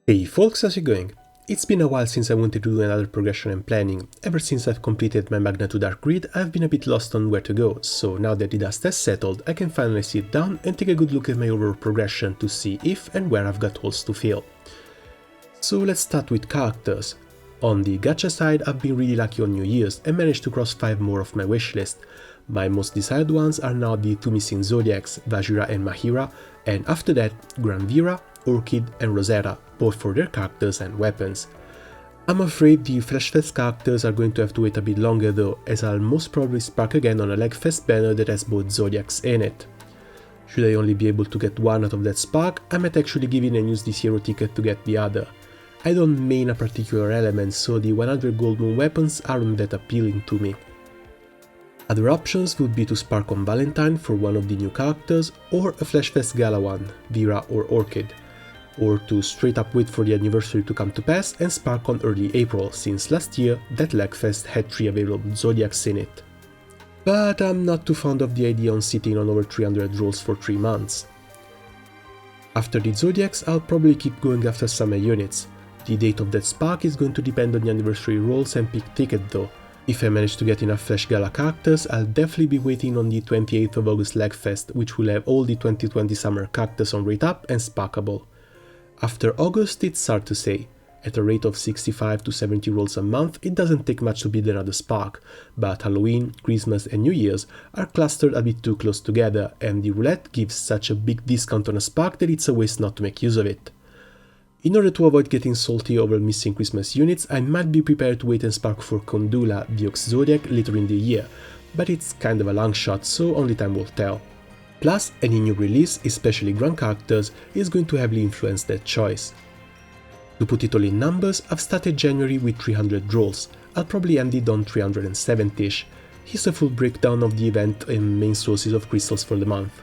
Hey folks, how's it going? It's been a while since I wanted to do another progression and planning. Ever since I've completed my Magna to Dark Grid, I've been a bit lost on where to go, so now that the dust has settled, I can finally sit down and take a good look at my overall progression to see if and where I've got holes to fill. So let's start with characters. On the gacha side, I've been really lucky on New Year's and managed to cross 5 more of my wishlist. My most desired ones are now the 2 missing Zodiacs, Vajira and Mahira, and after that, Granblue, Orchid and Rosetta, both for their characters and weapons. I'm afraid the Flashfest characters are going to have to wait a bit longer though, as I'll most probably spark again on a Legfest banner that has both Zodiacs in it. Should I only be able to get one out of that spark, I might actually give in and use this hero ticket to get the other. I don't main a particular element, so the 100 gold moon weapons aren't that appealing to me. Other options would be to spark on Valentine for one of the new characters, or a Flashfest Gala one, Vera or Orchid. Or to straight up wait for the anniversary to come to pass and spark on early April, since last year that Legfest had 3 available Zodiacs in it. But I'm not too fond of the idea on sitting on over 300 rolls for 3 months. After the Zodiacs, I'll probably keep going after summer units. The date of that spark is going to depend on the anniversary rolls and pick ticket though. If I manage to get enough Flash Gala characters, I'll definitely be waiting on the 28th of August Legfest, which will have all the 2020 summer characters on rate up and sparkable. After August, it's hard to say. At a rate of 65 to 70 rolls a month, it doesn't take much to beat another spark, but Halloween, Christmas and New Year's are clustered a bit too close together, and the roulette gives such a big discount on a spark that it's a waste not to make use of it. In order to avoid getting salty over missing Christmas units, I might be prepared to wait and spark for Kondula, the Ox Zodiac, later in the year, but it's kind of a long shot, so only time will tell. Plus, any new release, especially Grand characters, is going to heavily influence that choice. To put it all in numbers, I've started January with 300 rolls, I'll probably end it on 370ish. Here's a full breakdown of the event and main sources of crystals for the month.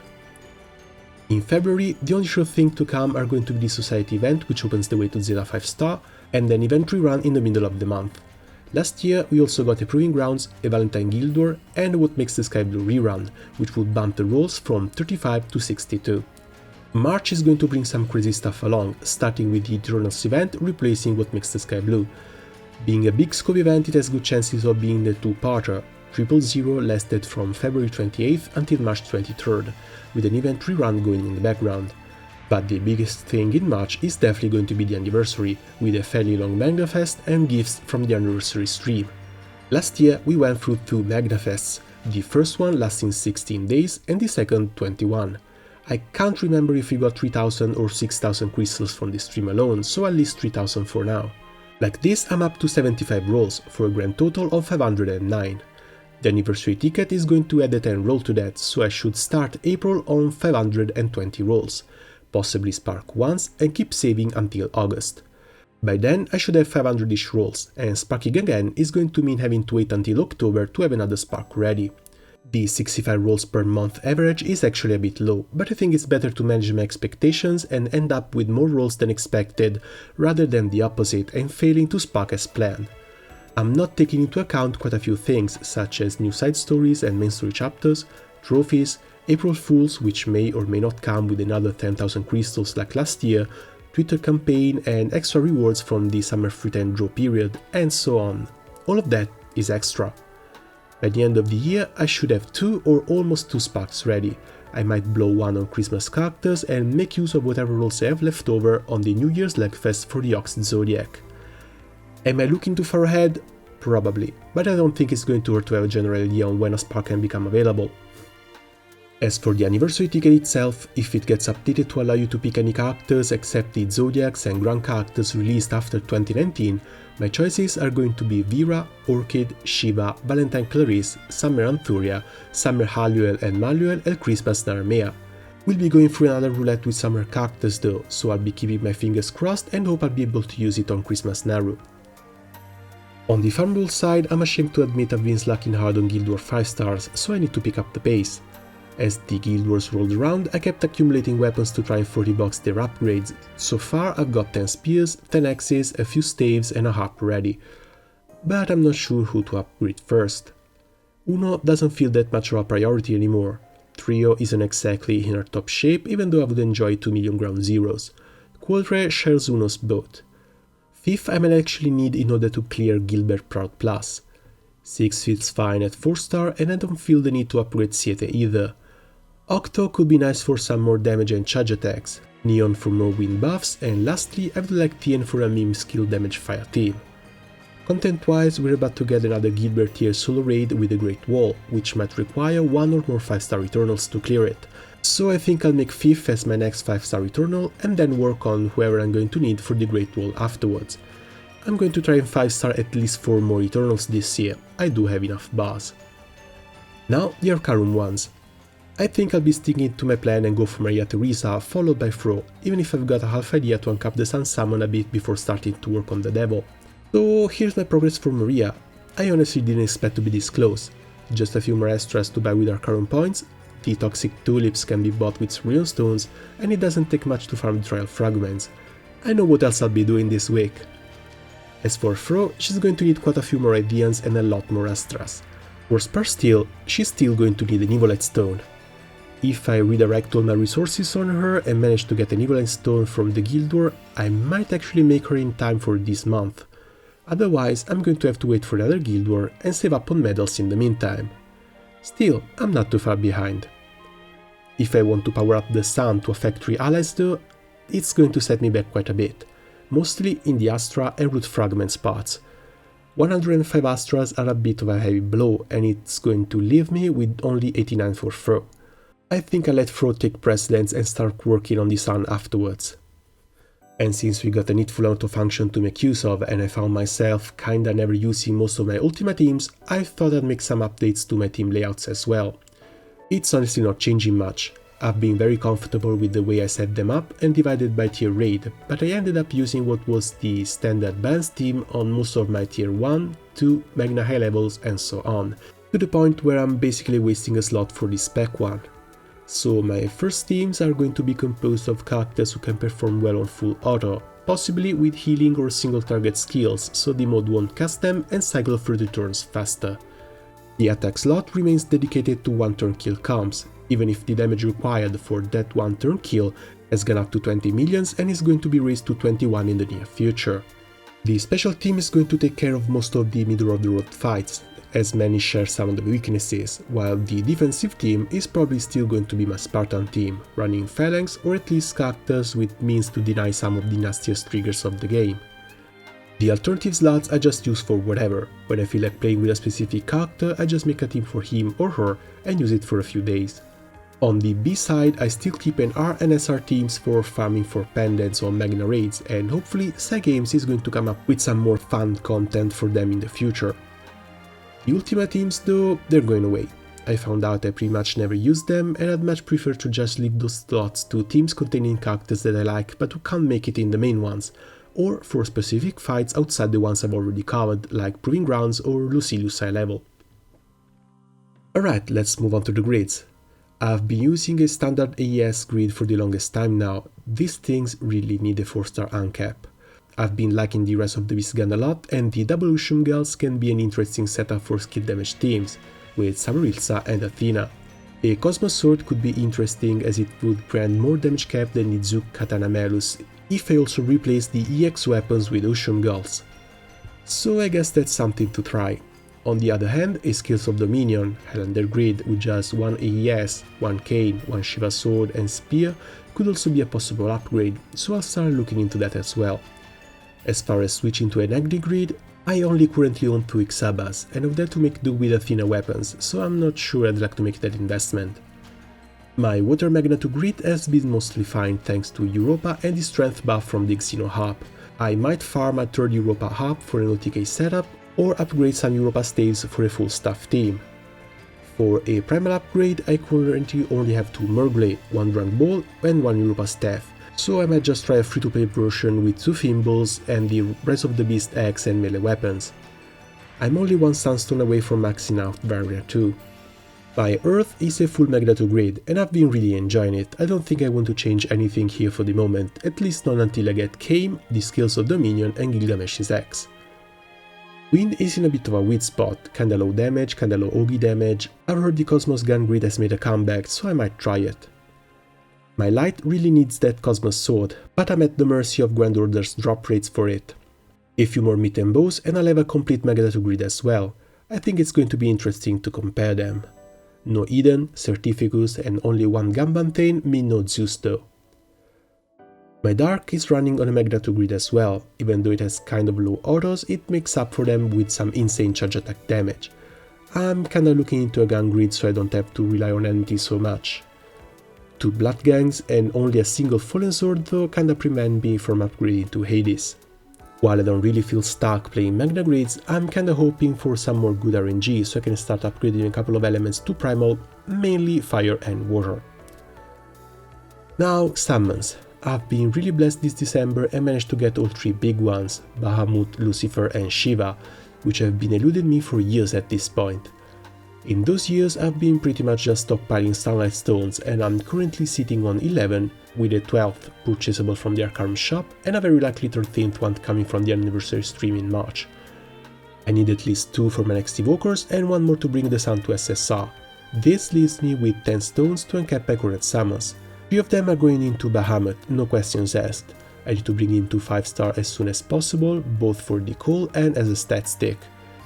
In February, the only sure thing to come are going to be the Society event, which opens the way to Zeta 5 star, and an event rerun in the middle of the month. Last year, we also got a Proving Grounds, a Valentine Guild War, and What Makes the Sky Blue rerun, which would bump the rolls from 35 to 62. March is going to bring some crazy stuff along, starting with the Eternals event replacing What Makes the Sky Blue. Being a big scope event, it has good chances of being the two-parter. 000 lasted from February 28th until March 23rd, with an event rerun going in the background. But the biggest thing in March is definitely going to be the anniversary, with a fairly long MagnaFest and gifts from the anniversary stream. Last year we went through 2 MagnaFests, the first one lasting 16 days and the second 21. I can't remember if we got 3000 or 6000 crystals from the stream alone, so at least 3000 for now. Like this, I'm up to 75 rolls, for a grand total of 509. The anniversary ticket is going to add a 10 roll to that, so I should start April on 520 rolls. Possibly spark once and keep saving until August. By then I should have 500ish rolls, and sparking again is going to mean having to wait until October to have another spark ready. The 65 rolls per month average is actually a bit low, but I think it's better to manage my expectations and end up with more rolls than expected, rather than the opposite and failing to spark as planned. I'm not taking into account quite a few things, such as new side stories and main story chapters, trophies, April Fools, which may or may not come with another 10,000 crystals like last year, Twitter campaign and extra rewards from the summer fruit and draw period, and so on. All of that is extra. By the end of the year, I should have 2 or almost 2 sparks ready. I might blow one on Christmas characters and make use of whatever rolls I have left over on the New Year's Legfest for the Ox Zodiac. Am I looking too far ahead? Probably, but I don't think it's going to hurt to have a general idea on when a spark can become available. As for the anniversary ticket itself, if it gets updated to allow you to pick any characters except the Zodiacs and Grand characters released after 2019, my choices are going to be Vera, Orchid, Shiva, Valentine Clarice, Summer Anthuria, Summer Haluel and Maluel, and Christmas Narmea. We'll be going through another roulette with summer characters though, so I'll be keeping my fingers crossed and hope I'll be able to use it on Christmas Naru. On the farm rule side, I'm ashamed to admit I've been slacking hard on Guild War 5 stars, so I need to pick up the pace. As the Guild Wars rolled around, I kept accumulating weapons to try and 40-box their upgrades. So far I've got 10 spears, 10 axes, a few staves and a harp ready. But I'm not sure who to upgrade first. Uno doesn't feel that much of a priority anymore. Trio isn't exactly in our top shape, even though I would enjoy 2 million ground zeros. Quadre shares Uno's boat. 5th I might actually need in order to clear Gilbert Proud Plus. 6 feels fine at 4 star and I don't feel the need to upgrade Siete either. Octo could be nice for some more damage and charge attacks, Neon for more wind buffs, and lastly I would like Tien for a meme skill damage fire team. Content wise, we're about to get another Gilbert tier solo raid with a Great Wall, which might require 1 or more 5-star Returnals to clear it. So I think I'll make 5th as my next 5-star Returnal and then work on whoever I'm going to need for the Great Wall afterwards. I'm going to try and 5-star at least 4 more Eternals this year, I do have enough bars. Now the Arcarum ones. I think I'll be sticking to my plan and go for Maria Theresa followed by Fro, even if I've got a half idea to uncap the Sun Summon a bit before starting to work on the Devil. So here's my progress for Maria. I honestly didn't expect to be this close. Just a few more extras to buy with Arcarum points, the Toxic Tulips can be bought with Cerulean Stones, and it doesn't take much to farm Trial Fragments. I know what else I'll be doing this week. As for Fro, she's going to need quite a few more Ideans and a lot more Astras. For Spar Steel, she's still going to need an Evolite Stone. If I redirect all my resources on her and manage to get an Evolite Stone from the Guild War, I might actually make her in time for this month. Otherwise, I'm going to have to wait for another Guild War and save up on medals in the meantime. Still, I'm not too far behind. If I want to power up the Sun to affect 3 allies though, it's going to set me back quite a bit, mostly in the Astra and Root Fragment spots. 105 Astras are a bit of a heavy blow and it's going to leave me with only 89 for Fro. I think I'll let Fro take precedence and start working on the Sun afterwards. And since we got a needful amount of function to make use of and I found myself kinda never using most of my Ultima teams, I thought I'd make some updates to my team layouts as well. It's honestly not changing much. I've been very comfortable with the way I set them up and divided by tier raid, but I ended up using what was the standard balanced team on most of my tier 1, 2, Magna high levels and so on, to the point where I'm basically wasting a slot for the spec one. So my first teams are going to be composed of characters who can perform well on full auto, possibly with healing or single target skills, so the mod won't cast them and cycle through the turns faster. The attack slot remains dedicated to 1 turn kill comps, even if the damage required for that 1 turn kill has gone up to 20 millions and is going to be raised to 21 in the near future. The special team is going to take care of most of the middle of the road fights, as many share some of the weaknesses, while the defensive team is probably still going to be my Spartan team, running phalanx or at least characters with means to deny some of the nastiest triggers of the game. The alternative slots I just use for whatever. When I feel like playing with a specific character, I just make a team for him or her and use it for a few days. On the B side, I still keep an R and SR teams for farming for pendants on Magna raids, and hopefully Cygames is going to come up with some more fun content for them in the future. The Ultima teams though, they're going away. I found out I pretty much never use them and I'd much prefer to just leave those slots to teams containing characters that I like but who can't make it in the main ones, or for specific fights outside the ones I've already covered, like Proving Grounds or Lucilius high level. Alright, let's move on to the grids. I've been using a standard AES grid for the longest time now. These things really need a 4-star uncap. I've been liking the Rise of the Beast gun a lot, and the double Ushum Girls can be an interesting setup for skill damage teams, with Samarilsa and Athena. A Cosmos Sword could be interesting as it would grant more damage cap than the Zook Katana Melus if I also replace the EX weapons with Ushum Girls. So I guess that's something to try. On the other hand, a Skills of Dominion, Highlander grid with just 1 AES, 1 Cane, 1 Shiva Sword and Spear could also be a possible upgrade, so I'll start looking into that as well. As far as switching to an Agni grid, I only currently own 2 Ixabas, and of that to make do with Athena weapons, so I'm not sure I'd like to make that investment. My Water Magna 2 grid has been mostly fine thanks to Europa and the strength buff from the Xeno hub. I might farm a 3rd Europa hub for an OTK setup, or upgrade some Europa staves for a full staff team. For a primal upgrade, I currently only have 2 Murgle, 1 Drunk Ball and 1 Europa staff, so I might just try a free-to-play version with 2 Thimbles and the Rise of the Beast axe and melee weapons. I'm only 1 Sunstone away from maxing out Barrier 2. My Earth is a full Magna 2 grid and I've been really enjoying it. I don't think I want to change anything here for the moment, at least not until I get Kame, the Skills of Dominion and Gilgamesh's axe. Wind is in a bit of a weird spot, kinda low damage, kinda low Ogi damage. I've heard the Cosmos gun grid has made a comeback, so I might try it. My light really needs that Cosmos sword, but I'm at the mercy of Grand Order's drop rates for it. A few more meat and bows and I'll have a complete Magneto grid as well. I think it's going to be interesting to compare them. No Eden, Certificus and only one Gambantane mean no Zeus though. My Dark is running on a Magneto grid as well. Even though it has kind of low autos, it makes up for them with some insane charge attack damage. I'm kinda looking into a gun grid so I don't have to rely on enemies so much. 2 Blood Gangs and only a single Fallen Sword though kinda prevent me from upgrading to Hades. While I don't really feel stuck playing Magna grids, I'm kinda hoping for some more good RNG so I can start upgrading a couple of elements to Primal, mainly Fire and Water. Now, summons. I've been really blessed this December and managed to get all 3 big ones, Bahamut, Lucifer and Shiva, which have been eluding me for years at this point. In those years I've been pretty much just stockpiling Sunlight Stones and I'm currently sitting on 11, with a 12th purchasable from the Arkham shop and a very likely 13th one coming from the anniversary stream in March. I need at least 2 for my next Evokers and 1 more to bring the Sun to SSR. This leaves me with 10 stones to uncap accurate summons. 3 of them are going into Bahamut, no questions asked. I need to bring him to 5-star as soon as possible, both for decal and as a stat stick.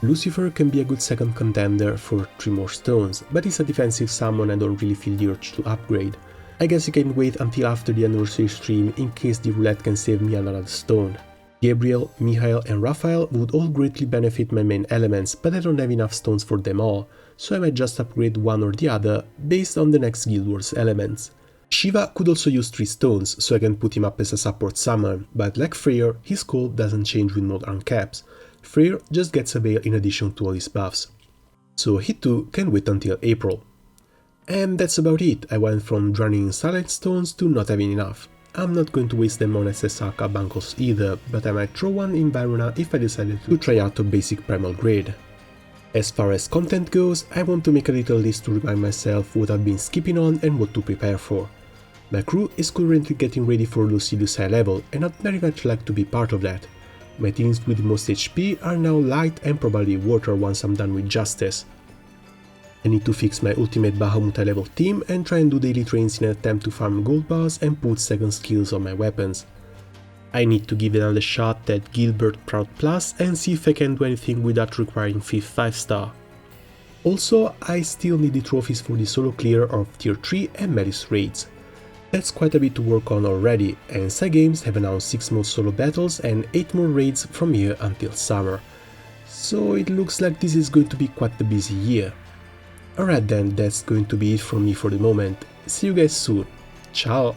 Lucifer can be a good second contender for 3 more stones, but he's a defensive summon and I don't really feel the urge to upgrade. I guess you can wait until after the anniversary stream in case the roulette can save me another stone. Gabriel, Michael and Raphael would all greatly benefit my main elements, but I don't have enough stones for them all, so I might just upgrade one or the other based on the next Guild Wars elements. Shiva could also use 3 stones, so I can put him up as a support summon, but like Freyr, his call doesn't change with modern caps. Freyr just gets a veil in addition to all his buffs. So he too can wait until April. And that's about it. I went from drowning in Silent Stones to not having enough. I'm not going to waste them on SSR carbuncles either, but I might throw one in Verona if I decided to try out a basic primal grade. As far as content goes, I want to make a little list to remind myself what I've been skipping on and what to prepare for. My crew is currently getting ready for Lucilius high level and I'd very much like to be part of that. My teams with the most HP are now Light and probably Water once I'm done with Justice. I need to fix my ultimate Bahamut high level team and try and do daily trains in an attempt to farm gold bars and put second skills on my weapons. I need to give another shot at Gilbert Proud Plus and see if I can do anything without requiring 5th 5-star. Also, I still need the trophies for the solo clear of tier 3 and Melis raids. That's quite a bit to work on already, and Cygames have announced 6 more solo battles and 8 more raids from here until summer. So it looks like this is going to be quite a busy year. Alright then, that's going to be it from me for the moment. See you guys soon. Ciao!